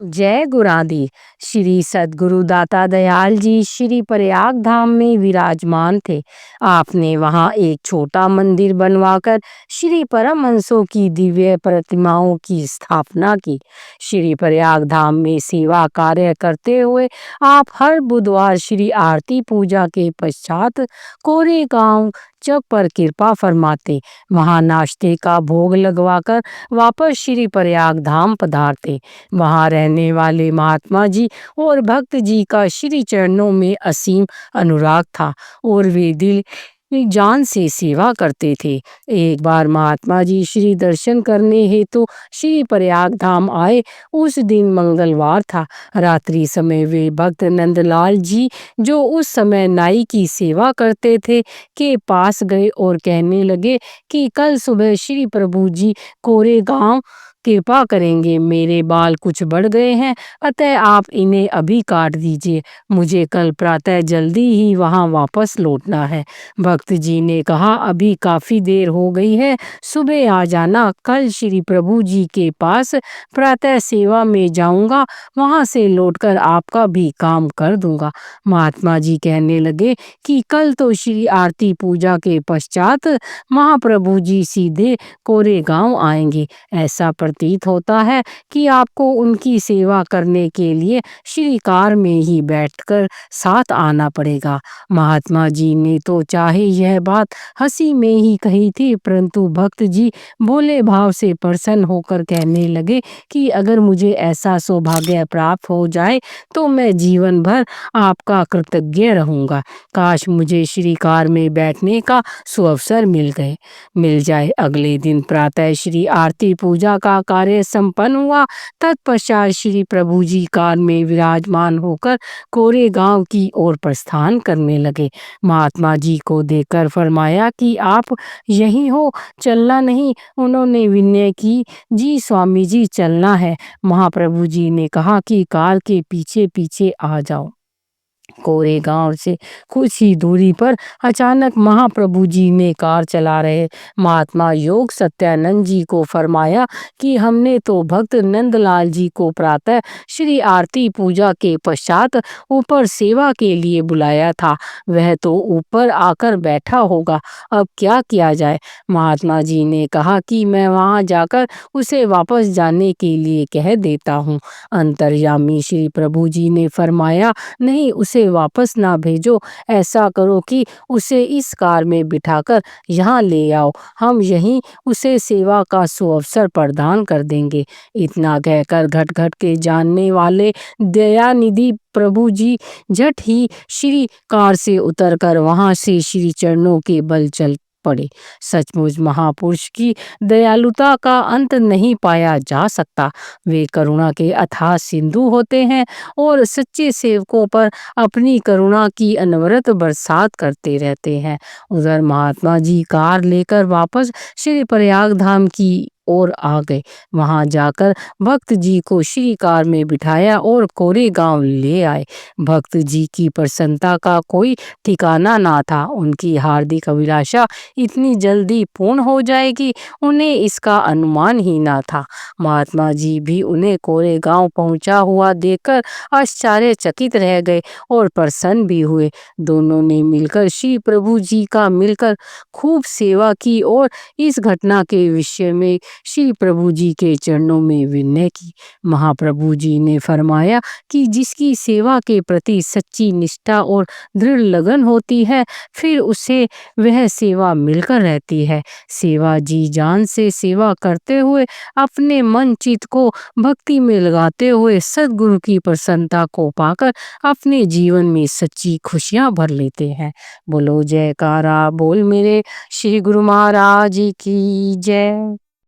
जय गुरादि। श्री सद्गुरु दाता दयाल जी श्री प्रयाग धाम में विराजमान थे। आपने वहां एक छोटा मंदिर बनवाकर श्री परमहंसों की दिव्य प्रतिमाओं की स्थापना की। श्री प्रयाग धाम में सेवा कार्य करते हुए आप हर बुधवार श्री आरती पूजा के पश्चात कोरे गांव चौक पर कृपा फरमाते, वहां नाश्ते का भोग लगवाकर वापस श्री प्रयाग धाम पधारते। वहां रहने वाले महात्मा जी और भक्त जी का श्री चरणों में असीम अनुराग था और वे दिल जान से सेवा करते थे। एक बार महात्मा जी श्री दर्शन करने हेतु श्री प्रयाग धाम आए। उस दिन मंगलवार था। रात्रि समय वे भक्त नंदलाल जी, जो उस समय नाई की सेवा करते थे, के पास गए और कहने लगे कि कल सुबह श्री प्रभु जी कोरे गांव कृपा करेंगे। मेरे बाल कुछ बढ़ गए हैं, अतः आप इन्हें अभी काट दीजिए। मुझे कल प्रातः जल्दी ही वहां वापस लौटना है। भक्त जी ने कहा, अभी काफी देर हो गई है, सुबह आ जाना। कल श्री प्रभु जी के पास प्रातः सेवा में जाऊंगा, वहां से लौटकर आपका भी काम कर दूंगा। महात्मा जी कहने लगे कि कल तो श्री आरती पूजा के पश्चात महाप्रभु जी सीधे कोरे गांव आएंगे। ऐसा प्रतीत होता है कि आपको उनकी सेवा करने के लिए श्री कार में ही बैठकर साथ आना पड़ेगा। महात्मा जी ने तो चाहे यह बात हंसी में ही कही थी, परंतु भक्त जी भोले भाव से प्रसन्न होकर कहने लगे कि अगर मुझे ऐसा सौभाग्य प्राप्त हो जाए तो मैं जीवन भर आपका कृतज्ञ रहूंगा। काश मुझे श्री कार में बैठने का सुअवसर मिल जाए। अगले दिन प्रातः श्री आरती पूजा का कार्य संपन्न हुआ। तत्पश्चात श्री प्रभु जी कार में विराजमान होकर कोरे गांव की ओर प्रस्थान करने लगे। महात्मा जी को देखकर फरमाया कि आप यहीं हो, चलना नहीं? उन्होंने विनय की, जी स्वामी जी चलना है। महाप्रभु जी ने कहा कि कार के पीछे पीछे आ जाओ। कोरे गांव से कुछ ही दूरी पर अचानक महाप्रभु जी ने कार चला रहे महात्मा योग सत्यानंद जी को फरमाया कि हमने तो भक्त नंदलाल जी को प्रातः श्री आरती पूजा के पश्चात ऊपर सेवा के लिए बुलाया था, वह तो ऊपर आकर बैठा होगा, अब क्या किया जाए? महात्मा जी ने कहा कि मैं वहां जाकर उसे वापस जाने के लिए कह देता हूँ। अंतर्यामी श्री प्रभु जी ने फरमाया, नहीं, उसे वापस ना भेजो, ऐसा करो कि उसे इस कार में बिठाकर यहाँ ले आओ, हम यहीं उसे सेवा का सुअवसर प्रदान कर देंगे। इतना कहकर घट घट के जानने वाले दयानिधि प्रभु जी झट ही श्री कार से उतरकर वहां से श्री चरणों के बल चल पड़े। सचमुच महापुरुष की दयालुता का अंत नहीं पाया जा सकता। वे करुणा के अथाह सिंधु होते हैं और सच्चे सेवकों पर अपनी करुणा की अनवरत बरसात करते रहते हैं। उधर महात्मा जी कार लेकर वापस श्री प्रयाग धाम की ओर आ गए। वहां जाकर भक्त जी को श्री कार में बिठाया और कोरे गांव ले आए। भक्त जी की प्रसन्नता का कोई ठिकाना ना था। उनकी हार्दिक अभिलाषा इतनी जल्दी पूर्ण हो जाएगी, उन्हें इसका अनुमान ही ना था। महात्मा जी भी उन्हें कोरे गांव पहुंचा हुआ देखकर आश्चर्यचकित रह गए और प्रसन्न भी हुए। दोनों ने मिलकर श्री प्रभु जी का मिलकर खूब सेवा की और इस घटना के विषय में श्री प्रभु जी के चरणों में विनय की। महाप्रभु जी ने फरमाया कि जिसकी सेवा के प्रति सच्ची निष्ठा और दृढ़ लगन होती है, फिर उसे वह सेवा मिलकर रहती है। सेवा जी जान से सेवा करते हुए अपने मन चित्त को भक्ति में लगाते हुए सद्गुरु की प्रसन्नता को पाकर अपने जीवन में सच्ची खुशियां भर लेते हैं। बोलो जयकारा बोल मेरे श्री गुरु महाराज की जय।